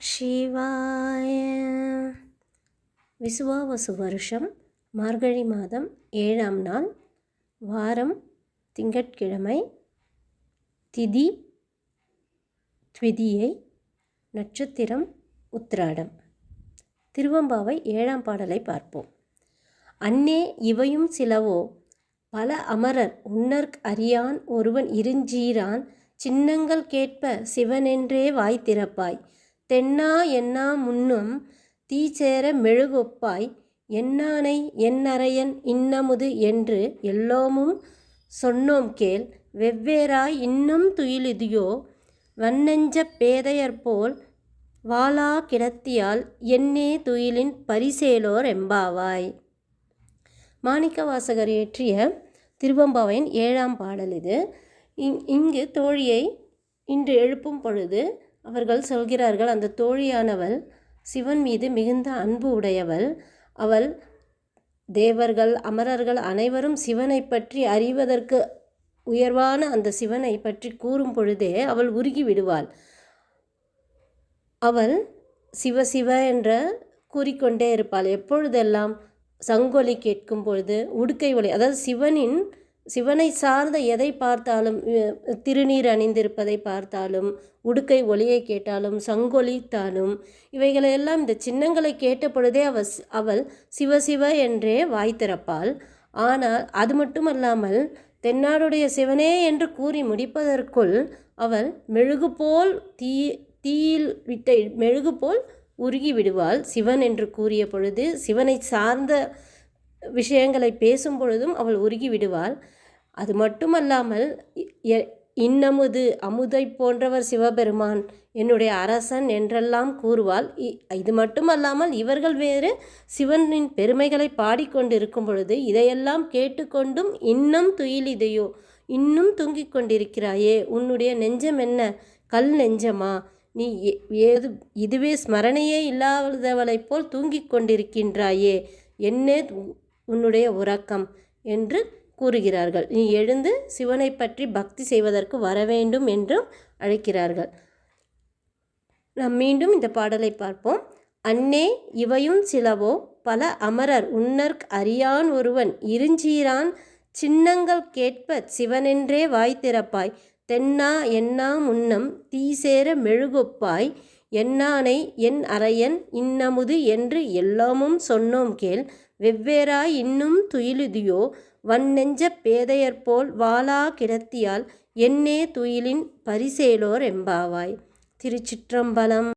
சிவாய. விசுவாவசு வருஷம் மார்கழி மாதம் 7ஆம் நாள், வாரம் திங்கட்கிழமை, திதி த்விதியை, நட்சத்திரம் உத்திராடம். திருவெம்பாவை 7ஆம் பாடலை பார்ப்போம். அன்னே இவையும் சிலவோ பல அமரர் உன்னர்க் அறியான் ஒருவன் இருஞ்சீரான் சின்னங்கள் கேட்ப சிவனென்றே வாய் திறப்பாய் தென்னா என்னா முன்னும் தீச்சேர மெழுகொப்பாய் என்னானை என்னரையன் இன்னமுது என்று எல்லோமும் சொன்னோம் கேள் வெவ்வேறாய் இன்னும் துயிலுதியோ வன்னெஞ்ச பேதையர்போல் வாளா கிடத்தியால் என்னே துயிலின் பரிசேலோர் எம்பாவாய். மாணிக்கவாசகர் இயற்றிய திருவெம்பாவையின் 7ஆம் பாடல் இது. இங்கு தோழியை இன்று எழுப்பும் பொழுது அவர்கள் சொல்கிறார்கள், அந்த தோழியானவள் சிவன் மீது மிகுந்த அன்பு உடையவள். அவள் தேவர்கள் அமரர்கள் அனைவரும் சிவனை பற்றி அறிவதற்கு உயர்வான அந்த சிவனை பற்றி கூறும் பொழுதே அவள் உருகி விடுவாள். அவள் சிவ சிவ என்ற கூறிக்கொண்டே இருப்பாள். எப்பொழுதெல்லாம் சங்கொலி கேட்கும் பொழுது, உடுக்கை ஒலி, அதாவது சிவனை சார்ந்த எதை பார்த்தாலும், திருநீர் அணிந்திருப்பதை பார்த்தாலும், உடுக்கை ஒலியை கேட்டாலும், சங்கொலித்தாலும், இவைகளையெல்லாம் இந்த சின்னங்களை கேட்ட பொழுதே அவள் சிவ சிவ என்றே வாய் திறப்பாள். ஆனால் அது மட்டுமல்லாமல் தென்னாடுடைய சிவனே என்று கூறி முடிப்பதற்குள் அவள் மெழுகு போல் தீயில் விட்ட மெழுகு போல் உருகி விடுவாள். சிவன் என்று கூறிய பொழுது, சிவனை சார்ந்த விஷயங்களை பேசும் பொழுதும் அவள் உருகி விடுவாள். அது மட்டுமல்லாமல் இன்னமுது அமுதை போன்றவர் சிவபெருமான் என்னுடைய அரசன் என்றெல்லாம் கூறுவாள். இது மட்டுமல்லாமல் இவர்கள் வேறு சிவனின் பெருமைகளை பாடிக்கொண்டு இருக்கும் பொழுது இதையெல்லாம் கேட்டுக்கொண்டும் இன்னும் துயிலிதையோ, இன்னும் தூங்கிக் கொண்டிருக்கிறாயே, உன்னுடைய நெஞ்சம் என்ன கல் நெஞ்சமா, நீ இதுவே ஸ்மரணையே இல்லாதவளைப் போல் தூங்கிக் கொண்டிருக்கின்றாயே, என்னே உன்னுடைய உறக்கம் என்று கூறுகிறார்கள். நீ எழுந்து சிவனை பற்றி பக்தி செய்வதற்கு வர வேண்டும் என்றும் அழைக்கிறார்கள். நாம் மீண்டும் இந்த பாடலை பார்ப்போம். அன்னே இவையும் சிலவோ பல அமரர் உன்னர்க் அறியான் ஒருவன் இருஞ்சீரான் சின்னங்கள் கேட்ப சிவனென்றே வாய் திறப்பாய் தென்னா என்னா முன்னம் தீசேர மெழுகொப்பாய் என்னானை என் அரையன் இன்னமுது என்று எல்லாமும் சொன்னோம் கேள் வெவ்வேறாய் இன்னும் துயிலுதியோ வன்னெஞ்ச பேதையர்போல் வாளா கிடத்தியால் என்னே துயிலின் பரிசேலோர் எம்பாவாய். திருச்சிற்றம்பலம்.